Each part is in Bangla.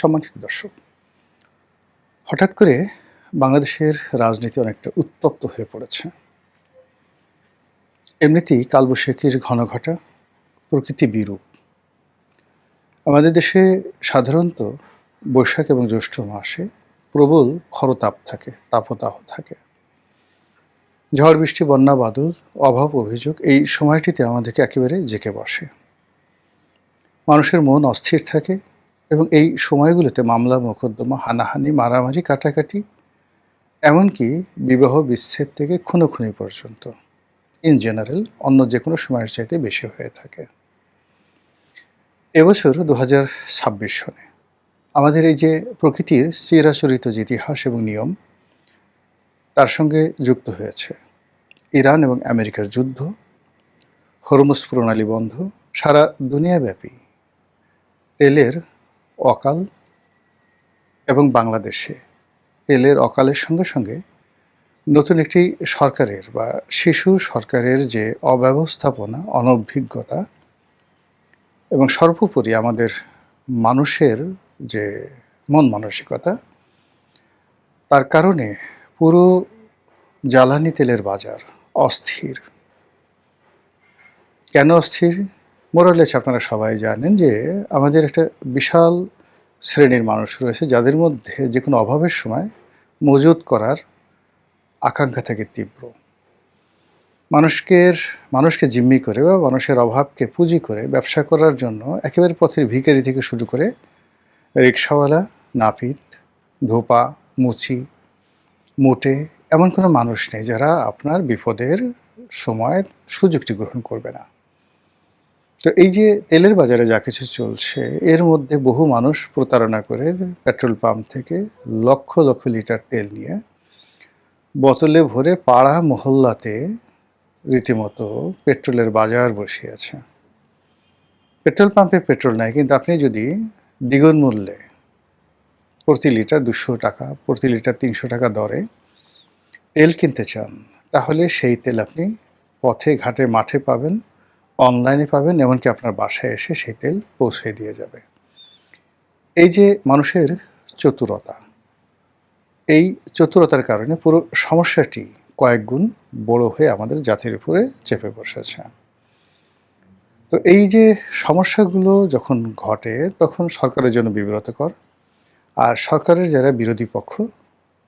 সম্মানিত দর্শক, হঠাৎ করে বাংলাদেশের রাজনীতি অনেকটা উত্তপ্ত হয়ে পড়েছে। এমনিতেই কালবৈশাখীর ঘনঘটা, প্রকৃতি বিরূপ। আমাদের দেশে সাধারণত বৈশাখ এবং জ্যৈষ্ঠ মাসে প্রবল খরতাপ থাকে, তাপদাহ থাকে। ঝড় বৃষ্টি, বন্যা, বাদল, অভাব, অভিযোগ এই সময়টিতে আমাদেরকে একেবারে জেঁকে বসে। মানুষের মন অস্থির থাকে এবং এই সময়গুলোতে মামলা, মোকদ্দমা, হানাহানি, মারামারি, কাটাকাটি, এমনকি বিবাহ বিচ্ছেদ থেকে খুনোখুনি পর্যন্ত ইন জেনারেল অন্য যে কোনো সময়ের চাইতে বেশি হয়ে থাকে। এবছর 2026 সনে আমাদের এই যে প্রকৃতির চিরাচরিত যে ইতিহাস এবং নিয়ম, তার সঙ্গে যুক্ত হয়েছে ইরান এবং আমেরিকার যুদ্ধ, হরমুজ প্রণালী বন্ধ, সারা দুনিয়াব্যাপী তেলের অকাল এবং বাংলাদেশে তেলের অকালের সঙ্গে সঙ্গে নতুন একটি সরকারের বা শিশু সরকারের যে অব্যবস্থাপনা, অনভিজ্ঞতা এবং সর্বোপরি আমাদের মানুষের যে মন মানসিকতা, তার কারণে পুরো জ্বালানি তেলের বাজার অস্থির। কেন অস্থির? মোরালেস আপনারা সবাই জানেন যে আমাদের একটা বিশাল শ্রেণীর মানুষ রয়েছে যাদের মধ্যে যে কোনো অভাবের সময় মজুত করার আকাঙ্ক্ষা থাকে তীব্র। মানুষকে জিম্মি করে বা মানুষের অভাবকে পুঁজি করে ব্যবসা করার জন্য একেবারে পথের ভিখারি থেকে শুরু করে রিকশাওয়ালা, নাপিত, ধোপা, মুচি, মোটে এমন কোনো মানুষ নেই যারা আপনার বিপদের সময় সুযোগটি গ্রহণ করবে না। তো এই যে তেলের বাজারে যা কিছু চলছে, এর মধ্যে বহু মানুষ প্রতারণা করে পেট্রোল পাম্প থেকে লক্ষ লক্ষ লিটার তেল নিয়ে বোতলে ভরে পাড়া মহল্লাতে রীতিমতো পেট্রোলের বাজার বসিয়েছে। পেট্রোল পাম্পে পেট্রোল নাই, কিন্তু আপনি যদি দ্বিগুণ মূল্যে প্রতি লিটার 200 টাকা, প্রতি লিটার 300 টাকা দরে তেল কিনতে চান, তাহলে সেই তেল আপনি পথে ঘাটে মাঠে পাবেন, অনলাইনে পাবেন, এমনকি আপনার বাসায় এসে সেই তেল পৌঁছে দিয়ে যাবে। এই যে মানুষের চতুরতা, এই চতুরতার কারণে পুরো সমস্যাটি কয়েক গুণ বড় হয়ে আমাদের জাতির উপরে চেপে বসেছে। তো এই যে সমস্যাগুলো যখন ঘটে, তখন সরকারের জন্য বিব্রতকর, আর সরকারের যারা বিরোধী পক্ষ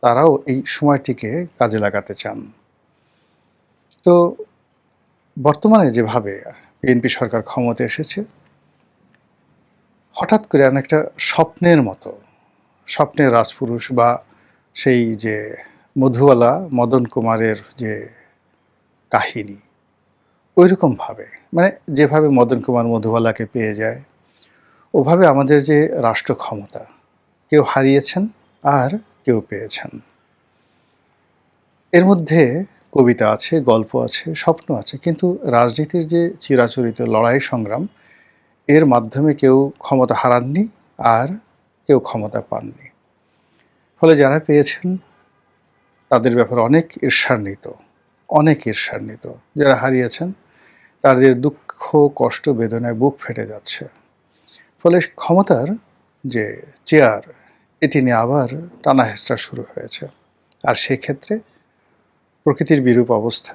তারাও এই সময়টিকে কাজে লাগাতে চান। তো বর্তমানে যেভাবে বিএনপি সরকার ক্ষমতায় এসেছে, হঠাৎ করে অনেকটা স্বপ্নের মতো, স্বপ্নের রাজপুরুষ বা সেই যে মধুবালা মদন কুমারের যে কাহিনী, ওইরকমভাবে, মানে যেভাবে মদন কুমার মধুবালাকে পেয়ে যায়, ওভাবে আমাদের যে রাষ্ট্র ক্ষমতা, কেউ হারিয়েছেন আর কেউ পেয়েছেন। এর মধ্যে কবিতা আছে, গল্প আছে, স্বপ্ন আছে, কিন্তু রাজনীতির যে চিরাচরিত লড়াই সংগ্রাম, এর মাধ্যমে কেউ ক্ষমতা হারাননি আর কেউ ক্ষমতা পাননি। ফলে যারা পেয়েছেন তাদের ব্যাপারে অনেক ঈর্ষান্বিত। যারা হারিয়েছেন তাদের দুঃখ, কষ্ট, বেদনায় বুক ফেটে যাচ্ছে। ফলে ক্ষমতার যে চেয়ার, এটি নিয়ে আবার টানা হেঁচড়া শুরু হয়েছে। আর সেক্ষেত্রে প্রকৃতির বিরূপ অবস্থা,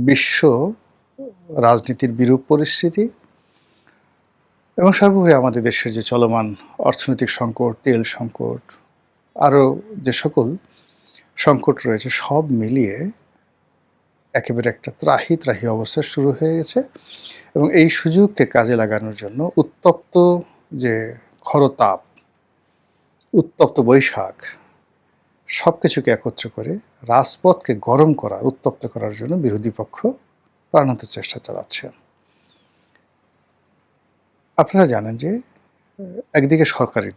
বিশ্ব রাজনীতির বিরূপ পরিস্থিতি এবং সর্বোপরি আমাদের দেশের যে চলমান অর্থনৈতিক সংকট, তেল সংকট, আরও যে সকল সংকট রয়েছে, সব মিলিয়ে একেবারে একটা ত্রাহি অবস্থা শুরু হয়ে গেছে। এবং এই সুযোগকে কাজে লাগানোর জন্য উত্তপ্ত যে খরতাপ, উত্তপ্ত বৈশাখ, সব কিছুকে একত্র করে রাজপথকে গরম করার, উত্তপ্ত করার জন্য বিরোধী পক্ষ প্রাণান্ত চেষ্টা চালাচ্ছে। আপনারা জানেন যে একদিকে সরকারি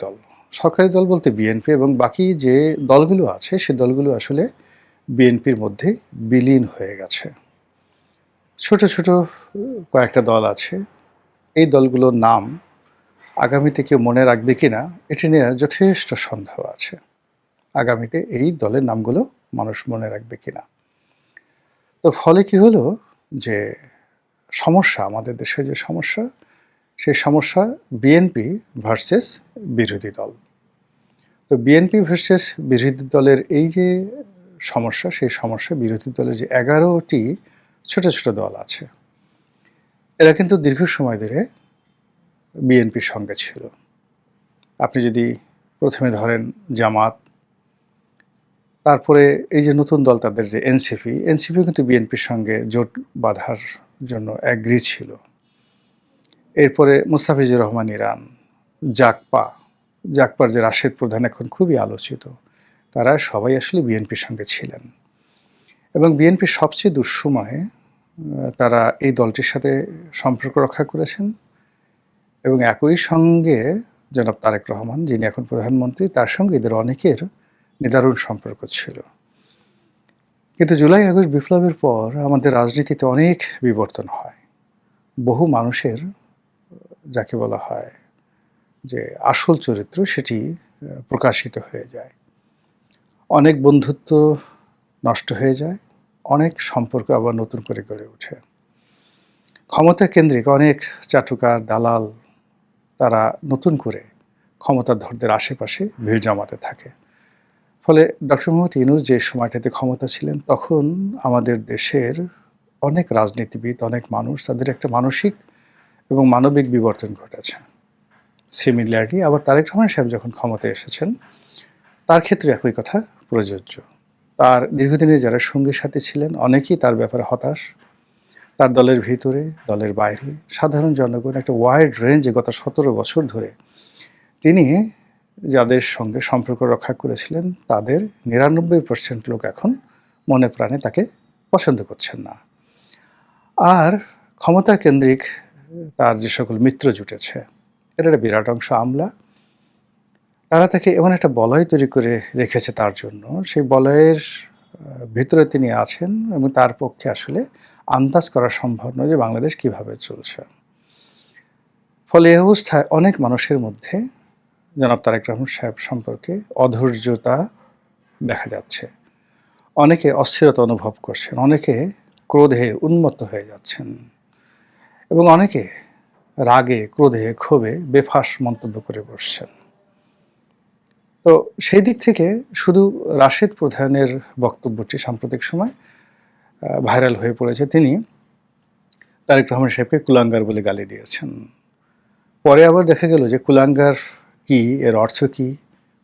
দল বলতে বিএনপি এবং বাকি যে দলগুলো আছে, সে দলগুলো আসলে বিএনপির মধ্যে বিলীন হয়ে গেছে। ছোট ছোট কয়েকটা দল আছে, এই দলগুলোর নাম আগামীতে কেউ মনে রাখবে কিনা এটি নিয়ে যথেষ্ট সন্দেহ আছে। আগামীতে এই দলের নামগুলো মানুষ মনে রাখবে কিনা। তো ফলে কি হলো যে সমস্যা, আমাদের দেশের যে সমস্যা, সেই সমস্যা বিএনপি ভার্সেস বিরোধী দল। তো বিএনপি ভার্সেস বিরোধী দলের এই যে সমস্যা, সেই সমস্যা বিরোধী দলের যে 11টি ছোট, ছোট দল আছে, এরা কিন্তু দীর্ঘ সময় ধরে বিএনপির সঙ্গে ছিল। আপনি যদি প্রথমে ধরেন জামাত, তারপরে এই যে নতুন দল তাদের যে এনসিপিও কিন্তু বিএনপির সঙ্গে জোট বাঁধার জন্য অ্যাগ্রি ছিল। এরপরে মুস্তাফিজুর রহমান ইরান, জাকপার যে রাশেদ প্রধান এখন খুবই আলোচিত, তারা সবাই আসলে বিএনপির সঙ্গে ছিলেন এবং বিএনপির সবচেয়ে দুঃসময়ে তারা এই দলটির সাথে সম্পর্ক রক্ষা করেছেন এবং একই সঙ্গে জনাব তারেক রহমান, যিনি এখন প্রধানমন্ত্রী, তার সঙ্গে এদের অনেকের নিদারুণ সম্পর্ক ছিল। কিন্তু জুলাই আগস্ট বিপ্লবের পর আমাদের রাজনীতিতে অনেক বিবর্তন হয়। বহু মানুষের যাকে বলা হয় যে আসল চরিত্র, সেটি প্রকাশিত হয়ে যায়। অনেক বন্ধুত্ব নষ্ট হয়ে যায়, অনেক সম্পর্ক আবার নতুন করে গড়ে ওঠে। ক্ষমতা কেন্দ্রিক অনেক চাটুকার, দালাল, তারা নতুন করে ক্ষমতাধরদের আশেপাশে ভিড় জমাতে থাকে। ফলে ডক্টর মোহাম্মদ ইউনূস যে সময়টাতে ক্ষমতা ছিলেন, তখন আমাদের দেশের অনেক রাজনীতিবিদ, অনেক মানুষ, তাদের একটা মানসিক এবং মানবিক বিবর্তন ঘটেছে। সিমিলারলি আবার তারেক রহমান সাহেব যখন ক্ষমতায় এসেছেন, তার ক্ষেত্রে একই কথা প্রযোজ্য। তার দীর্ঘদিনের যারা সঙ্গী সাথী ছিলেন, অনেকেই তার ব্যাপারে হতাশ। তার দলের ভিতরে, দলের বাইরে, সাধারণ জনগণ, একটা ওয়াইড রেঞ্জে গত 17 বছর ধরে তিনি যাদের সঙ্গে সম্পর্ক রক্ষা করেছিলেন, তাদের 99% লোক এখন মনে প্রাণে তাকে পছন্দ করছেন না। আর ক্ষমতা কেন্দ্রিক তার যে সকল মিত্র জুটেছে, এর একটা বিরাট অংশ আমলা। তারা তাকে এমন একটা বলয় তৈরি করে রেখেছে তার জন্য, সেই বলয়ের ভিতরে তিনি আছেন এবং তার পক্ষে আসলে আন্দাজ করা সম্ভব নয় যে বাংলাদেশ কিভাবে চলছে। ফলে এই অবস্থায় অনেক মানুষের মধ্যে জনাব তারেক রহমান সাহেব সম্পর্কে অধৈর্যতা দেখা যাচ্ছে। অনেকে অস্থিরতা অনুভব করছেন, অনেকে ক্রোধে উন্মত্ত হয়ে যাচ্ছেন এবং অনেকে রাগে, ক্রোধে, ক্ষোভে বেফাঁস মন্তব্য করে বসছেন। তো সেই দিক থেকে শুধু রাশেদ প্রধানের বক্তব্যটি সাম্প্রতিক সময় ভাইরাল হয়ে পড়েছে। তিনি তারেক রহমান সাহেবকে কুলাঙ্গার বলে গালি দিয়েছেন। পরে আবার দেখা গেল যে কুলাঙ্গার কি, এর অর্থ কি,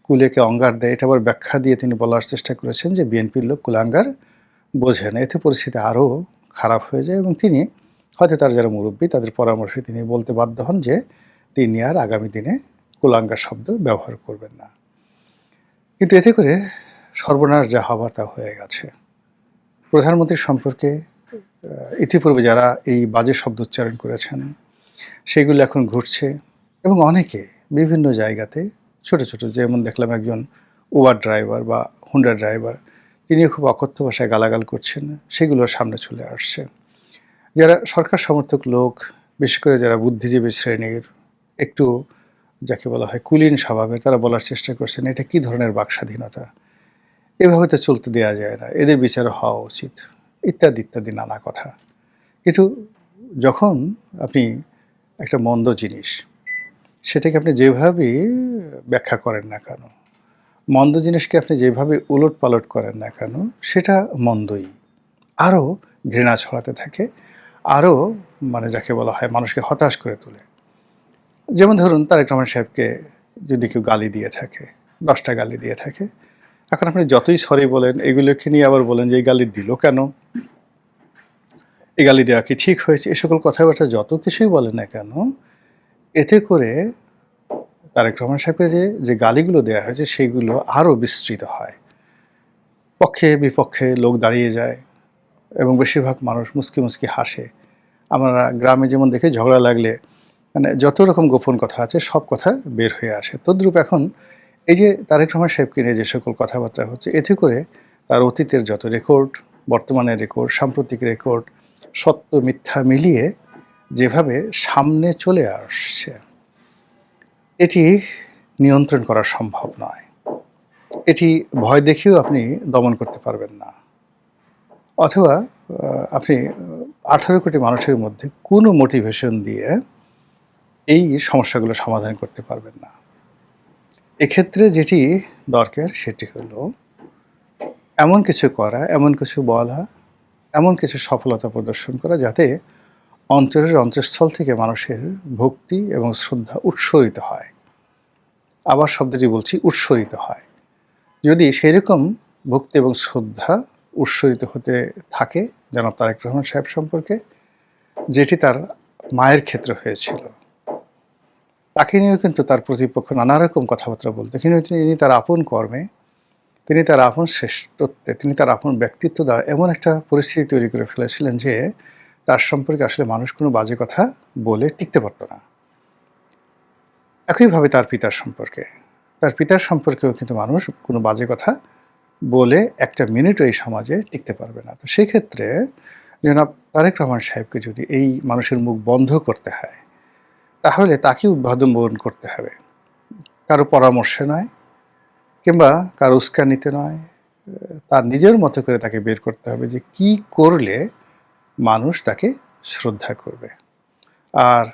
কুলেকে অঙ্গার দেয়, এটা আবার ব্যাখ্যা দিয়ে তিনি বলার চেষ্টা করেছেন যে বিএনপির লোক কুলাঙ্গার বোঝে না। এতে পরিস্থিতি আরও খারাপ হয়ে যায় এবং তিনি হয়তো তার যারা মুরব্বী, তাদের পরামর্শে তিনি বলতে বাধ্য হন যে তিনি আর আগামী দিনে কুলাঙ্গার শব্দ ব্যবহার করবেন না। কিন্তু এতে করে সর্বনাশ যা হবার তা হয়ে গেছে। প্রধানমন্ত্রীর সম্পর্কে ইতিপূর্বে যারা এই বাজে শব্দ উচ্চারণ করেছেন, সেগুলো এখন ঘটছে এবং অনেকে বিভিন্ন জায়গাতে ছোট ছোট, যেমন দেখলাম একজন উবার ড্রাইভার বা হুন্ডা ড্রাইভার, তিনিও খুব অকথ্য ভাষায় গালাগাল করছেন, সেগুলোর সামনে চলে আসছে। যারা সরকার সমর্থক লোক, বিশেষ করে যারা বুদ্ধিজীবী শ্রেণীর, একটু যাকে বলা হয় কুলীন স্বভাবের, তারা বলার চেষ্টা করছেন এটা কী ধরনের বাক স্বাধীনতা, এভাবে তো চলতে দেওয়া যায় না, এদের বিচার হওয়া উচিত, ইত্যাদি ইত্যাদি নানা কথা। কিন্তু যখন আপনি একটা মন্দ জিনিস, সেটাকে আপনি যেভাবেই ব্যাখ্যা করেন না কেন, মন্দ জিনিসকে আপনি যেভাবে উলট পালট করেন না কেন, সেটা মন্দই, আরও ঘৃণা ছড়াতে থাকে, আরও যাকে বলা হয় মানুষকে হতাশ করে তোলে। যেমন ধরুন তারেক রহমান সাহেবকে যদি কেউ গালি দিয়ে থাকে, 10টা গালি দিয়ে থাকে, এখন আপনি যতই সরি বলেন, এগুলোকে নিয়ে আবার বলেন যে এই গালি দিল কেন, এই গালি দেওয়া কি ঠিক হয়েছে, এ সকল কথাবার্তা যত কিছুই বলেন না কেন, এতে করে তারেক রহমান সাহেবকে যে গালিগুলো দেওয়া হয়েছে সেগুলো আরও বিস্তৃত হয়, পক্ষে বিপক্ষে লোক দাঁড়িয়ে যায় এবং বেশিরভাগ মানুষ মুচকি মুচকি হাসে। আমরা গ্রামে যেমন দেখি ঝগড়া লাগলে যত রকম গোপন কথা আছে সব কথা বের হয়ে আসে। তদ্রূপ এখন এই যে তারেক রহমান সাহেবকে নিয়ে যে সকল কথাবার্তা হচ্ছে, এতে করে তার অতীতের যত রেকর্ড, বর্তমানের রেকর্ড, সাম্প্রতিক রেকর্ড, সত্য মিথ্যা মিলিয়ে যেভাবে সামনে চলে আসছে, এটি নিয়ন্ত্রণ করা সম্ভব নয়। এটি ভয় দেখিয়েও আপনি দমন করতে পারবেন না, অথবা আপনি 18 কোটি মানুষের মধ্যে কোনো মোটিভেশন দিয়ে এই সমস্যাগুলো সমাধান করতে পারবেন না। এক্ষেত্রে যেটি দরকার সেটি হলো এমন কিছু করা, এমন কিছু বলা, এমন কিছু সফলতা প্রদর্শন করা যাতে অন্তরের অন্তঃস্থল থেকে মানুষের ভক্তি এবং শ্রদ্ধা উৎসরিত হয়। আবার শব্দটি বলছি উৎসরিত হয়। যদি সেরকম ভক্তি এবং শ্রদ্ধা উৎসরিত হতে থাকে জনাব তারেক রহমান সাহেব সম্পর্কে, যেটি তার মায়ের ক্ষেত্রে হয়েছিল। তাকে নিয়েও কিন্তু তার প্রতিপক্ষ নানা রকম কথাবার্তা বলত। কিন্তু তিনি তার আপন কর্মে, তিনি তার আপন শ্রেষ্ঠত্বে, তিনি তার আপন ব্যক্তিত্ব দ্বারা এমন একটা পরিস্থিতি তৈরি করে ফেলেছিলেন যে তার সম্পর্কে আসলে মানুষ কোনো বাজে কথা বলে টিকতে পারত না। একইভাবে তার পিতার সম্পর্কে। তার পিতার সম্পর্কেও কিন্তু মানুষ কোনো বাজে কথা বলে একটা মিনিটও এই সমাজে টিকতে পারবে না। তো সেক্ষেত্রে জনাব তারেক রহমান সাহেবকে যদি এই মানুষের মুখ বন্ধ করতে হয়, তাহলে তাকে অবলম্বন করতে হবে। কারো পরামর্শে নয় কিংবা কারো উস্কানিতে নয়, তার নিজের মতো করে তাকে বের করতে হবে যে কি করলে মানুষ তাকে শ্রদ্ধা করবে। আর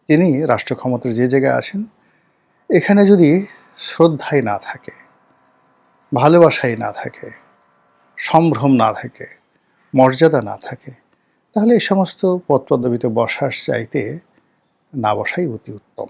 তিনি রাষ্ট্র ক্ষমতার যে জায়গায় আছেন, এখানে যদি শ্রদ্ধাই না থাকে, ভালোবাসাই না থাকে, সম্ভ্রম না থাকে, মর্যাদা না থাকে, তাহলে এই সমস্ত পদ পদবিতে বসার চাইতে না বসাই অতি উত্তম।